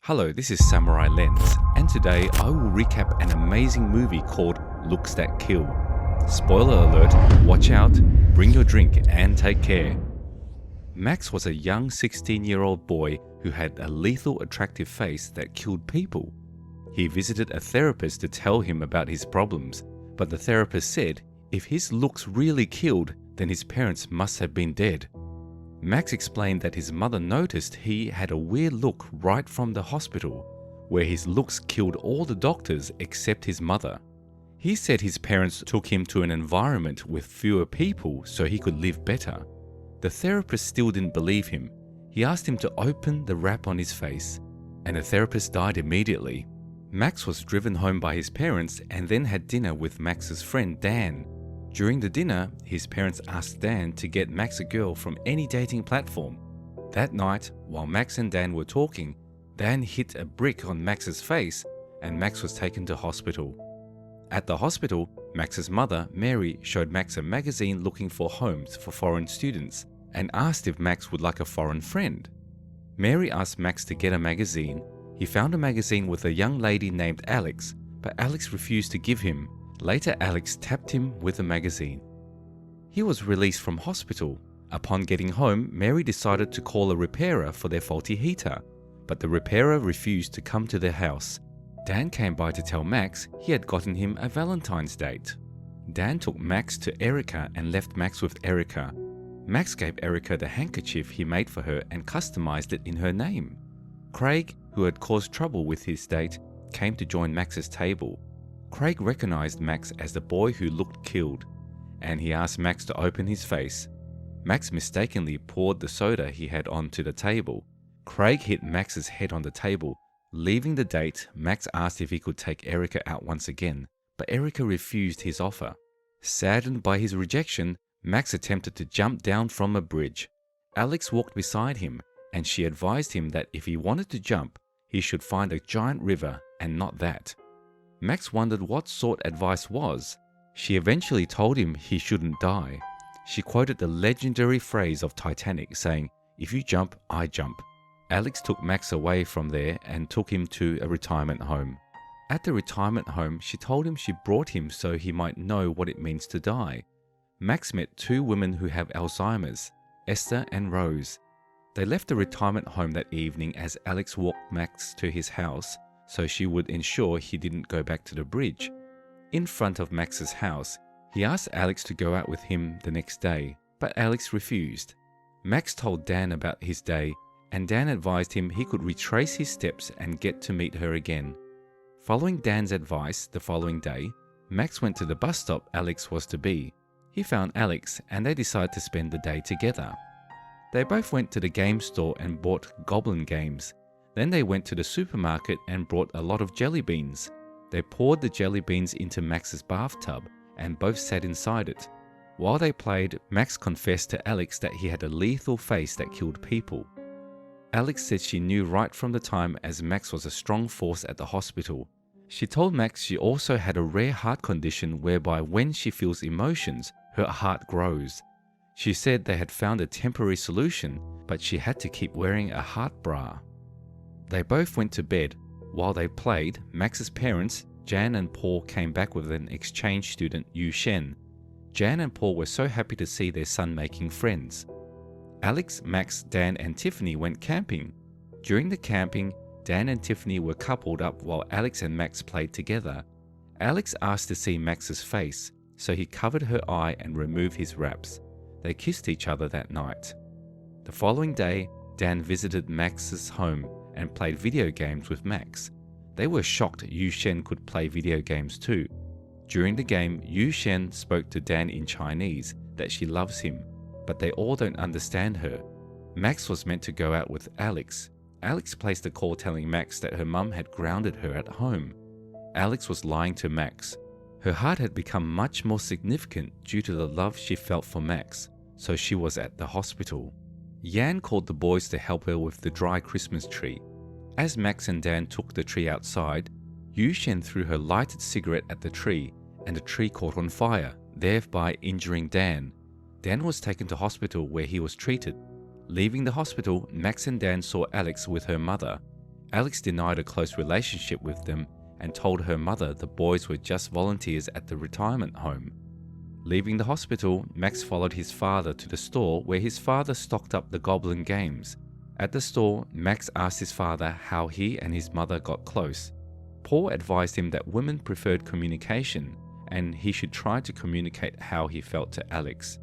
Hello, this is Samurai Lens, and today I will recap an amazing movie called Looks That Kill. Spoiler alert, watch out, bring your drink and take care. Max was a young 16-year-old boy who had a lethal attractive face that killed people. He visited a therapist to tell him about his problems, but the therapist said if his looks really killed, then his parents must have been dead. Max explained that his mother noticed he had a weird look right from the hospital, where his looks killed all the doctors except his mother. He said his parents took him to an environment with fewer people so he could live better. The therapist still didn't believe him. He asked him to open the wrap on his face, and the therapist died immediately. Max was driven home by his parents and then had dinner with Max's friend Dan. During the dinner, his parents asked Dan to get Max a girl from any dating platform. That night, while Max and Dan were talking, Dan hit a brick on Max's face and Max was taken to hospital. At the hospital, Max's mother, Mary, showed Max a magazine looking for homes for foreign students and asked if Max would like a foreign friend. Mary asked Max to get a magazine. He found a magazine with a young lady named Alex, but Alex refused to give him. Later, Alex tapped him with a magazine. He was released from hospital. Upon getting home, Mary decided to call a repairer for their faulty heater, but the repairer refused to come to their house. Dan came by to tell Max he had gotten him a Valentine's date. Dan took Max to Erica and left Max with Erica. Max gave Erica the handkerchief he made for her and customized it in her name. Craig, who had caused trouble with his date, came to join Max's table. Craig recognized Max as the boy who looked killed, and he asked Max to open his face. Max mistakenly poured the soda he had onto the table. Craig hit Max's head on the table. Leaving the date, Max asked if he could take Erica out once again, but Erica refused his offer. Saddened by his rejection, Max attempted to jump down from a bridge. Alex walked beside him, and she advised him that if he wanted to jump, he should find a giant river and not that. Max wondered what sort advice was. She eventually told him he shouldn't die. She quoted the legendary phrase of Titanic saying, "If you jump, I jump." Alex took Max away from there and took him to a retirement home. At the retirement home, she told him she brought him so he might know what it means to die. Max met two women who have Alzheimer's, Esther and Rose. They left the retirement home that evening as Alex walked Max to his house, so she would ensure he didn't go back to the bridge. In front of Max's house, he asked Alex to go out with him the next day, but Alex refused. Max told Dan about his day, and Dan advised him he could retrace his steps and get to meet her again. Following Dan's advice the following day, Max went to the bus stop Alex was to be. He found Alex and they decided to spend the day together. They both went to the game store and bought goblin games. Then they went to the supermarket and brought a lot of jelly beans. They poured the jelly beans into Max's bathtub and both sat inside it. While they played, Max confessed to Alex that he had a lethal face that killed people. Alex said she knew right from the time as Max was a strong force at the hospital. She told Max she also had a rare heart condition whereby when she feels emotions, her heart grows. She said they had found a temporary solution, but she had to keep wearing a heart bra. They both went to bed. While they played, Max's parents, Jan and Paul, came back with an exchange student, Yu Shen. Jan and Paul were so happy to see their son making friends. Alex, Max, Dan and Tiffany went camping. During the camping, Dan and Tiffany were coupled up while Alex and Max played together. Alex asked to see Max's face, so he covered her eye and removed his wraps. They kissed each other that night. The following day, Dan visited Max's home and played video games with Max. They were shocked Yu Shen could play video games too. During the game, Yu Shen spoke to Dan in Chinese that she loves him, but they all don't understand her. Max was meant to go out with Alex. Alex placed a call telling Max that her mum had grounded her at home. Alex was lying to Max. Her heart had become much more significant due to the love she felt for Max, so she was at the hospital. Yan called the boys to help her with the dry Christmas tree. As Max and Dan took the tree outside, Yu Shen threw her lighted cigarette at the tree and the tree caught on fire, thereby injuring Dan. Dan was taken to hospital where he was treated. Leaving the hospital, Max and Dan saw Alex with her mother. Alex denied a close relationship with them and told her mother the boys were just volunteers at the retirement home. Leaving the hospital, Max followed his father to the store where his father stocked up the Goblin games. At the store, Max asked his father how he and his mother got close. Paul advised him that women preferred communication and he should try to communicate how he felt to Alex.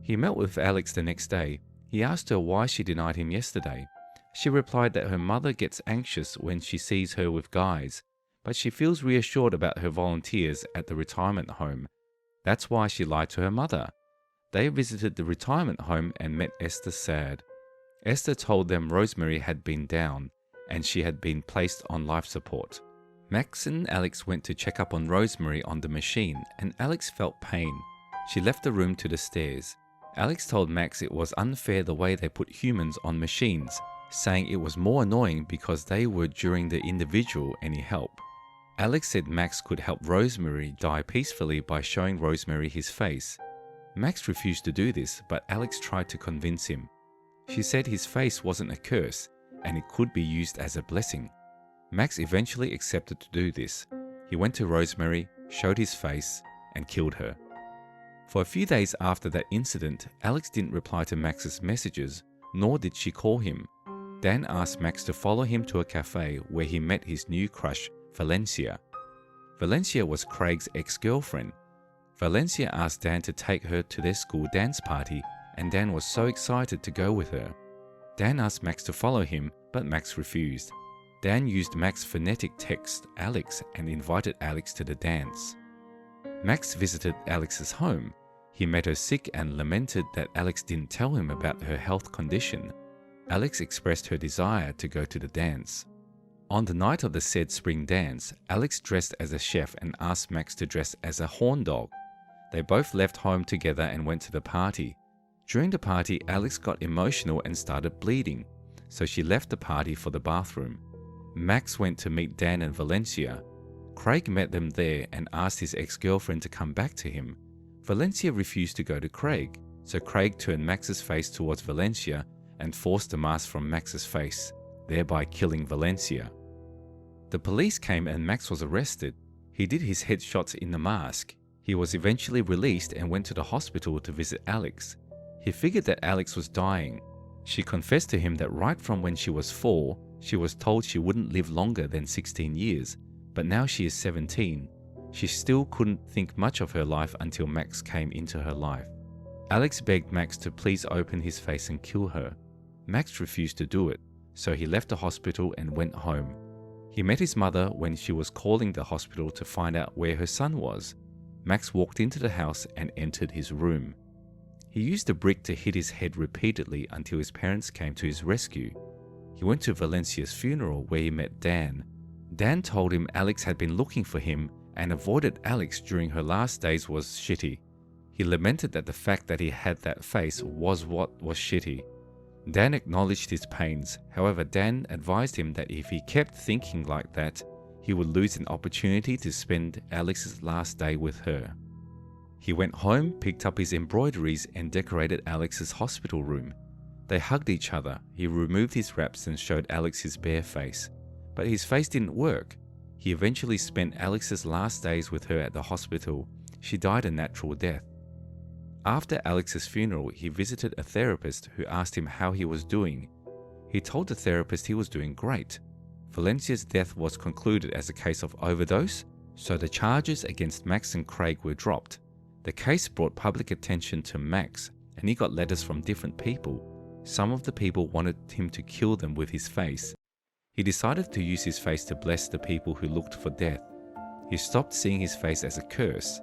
He met with Alex the next day. He asked her why she denied him yesterday. She replied that her mother gets anxious when she sees her with guys, but she feels reassured about her volunteers at the retirement home. That's why she lied to her mother. They visited the retirement home and met Esther Sad. Esther told them Rosemary had been down and she had been placed on life support. Max and Alex went to check up on Rosemary on the machine and Alex felt pain. She left the room to the stairs. Alex told Max it was unfair the way they put humans on machines, saying it was more annoying because they were during the individual any help. Alex said Max could help Rosemary die peacefully by showing Rosemary his face. Max refused to do this, but Alex tried to convince him. She said his face wasn't a curse and it could be used as a blessing. Max eventually accepted to do this. He went to Rosemary, showed his face, and killed her. For a few days after that incident, Alex didn't reply to Max's messages, nor did she call him. Dan asked Max to follow him to a cafe where he met his new crush, Valencia. Valencia was Craig's ex-girlfriend. Valencia asked Dan to take her to their school dance party, and Dan was so excited to go with her. Dan asked Max to follow him, but Max refused. Dan used Max's phonetic text Alex and invited Alex to the dance. Max visited Alex's home. He met her sick and lamented that Alex didn't tell him about her health condition. Alex expressed her desire to go to the dance. On the night of the said spring dance, Alex dressed as a chef and asked Max to dress as a horn dog. They both left home together and went to the party. During the party, Alex got emotional and started bleeding, so she left the party for the bathroom. Max went to meet Dan and Valencia. Craig met them there and asked his ex-girlfriend to come back to him. Valencia refused to go to Craig, so Craig turned Max's face towards Valencia and forced the mask from Max's face, thereby killing Valencia. The police came and Max was arrested. He did his headshots in the mask. He was eventually released and went to the hospital to visit Alex. He figured that Alex was dying. She confessed to him that right from when she was 4, she was told she wouldn't live longer than 16 years, but now she is 17. She still couldn't think much of her life until Max came into her life. Alex begged Max to please open his face and kill her. Max refused to do it, so he left the hospital and went home. He met his mother when she was calling the hospital to find out where her son was. Max walked into the house and entered his room. He used a brick to hit his head repeatedly until his parents came to his rescue. He went to Valencia's funeral where he met Dan. Dan told him Alex had been looking for him and avoided Alex during her last days was shitty. He lamented that the fact that he had that face was what was shitty. Dan acknowledged his pains. However, Dan advised him that if he kept thinking like that, he would lose an opportunity to spend Alex's last day with her. He went home, picked up his embroideries, and decorated Alex's hospital room. They hugged each other. He removed his wraps and showed Alex his bare face. But his face didn't work. He eventually spent Alex's last days with her at the hospital. She died a natural death. After Alex's funeral, he visited a therapist who asked him how he was doing. He told the therapist he was doing great. Valencia's death was concluded as a case of overdose, so the charges against Max and Craig were dropped. The case brought public attention to Max, and he got letters from different people. Some of the people wanted him to kill them with his face. He decided to use his face to bless the people who looked for death. He stopped seeing his face as a curse.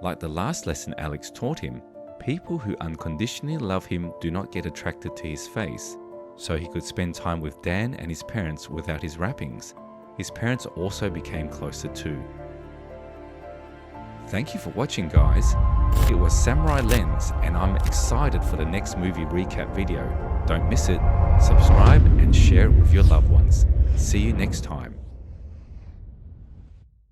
Like the last lesson Alex taught him, people who unconditionally love him do not get attracted to his face, so he could spend time with Dan and his parents without his wrappings. His parents also became closer too. Thank you for watching, guys. It was Samurai Lens, and I'm excited for the next movie recap video. Don't miss it. Subscribe and share it with your loved ones. See you next time.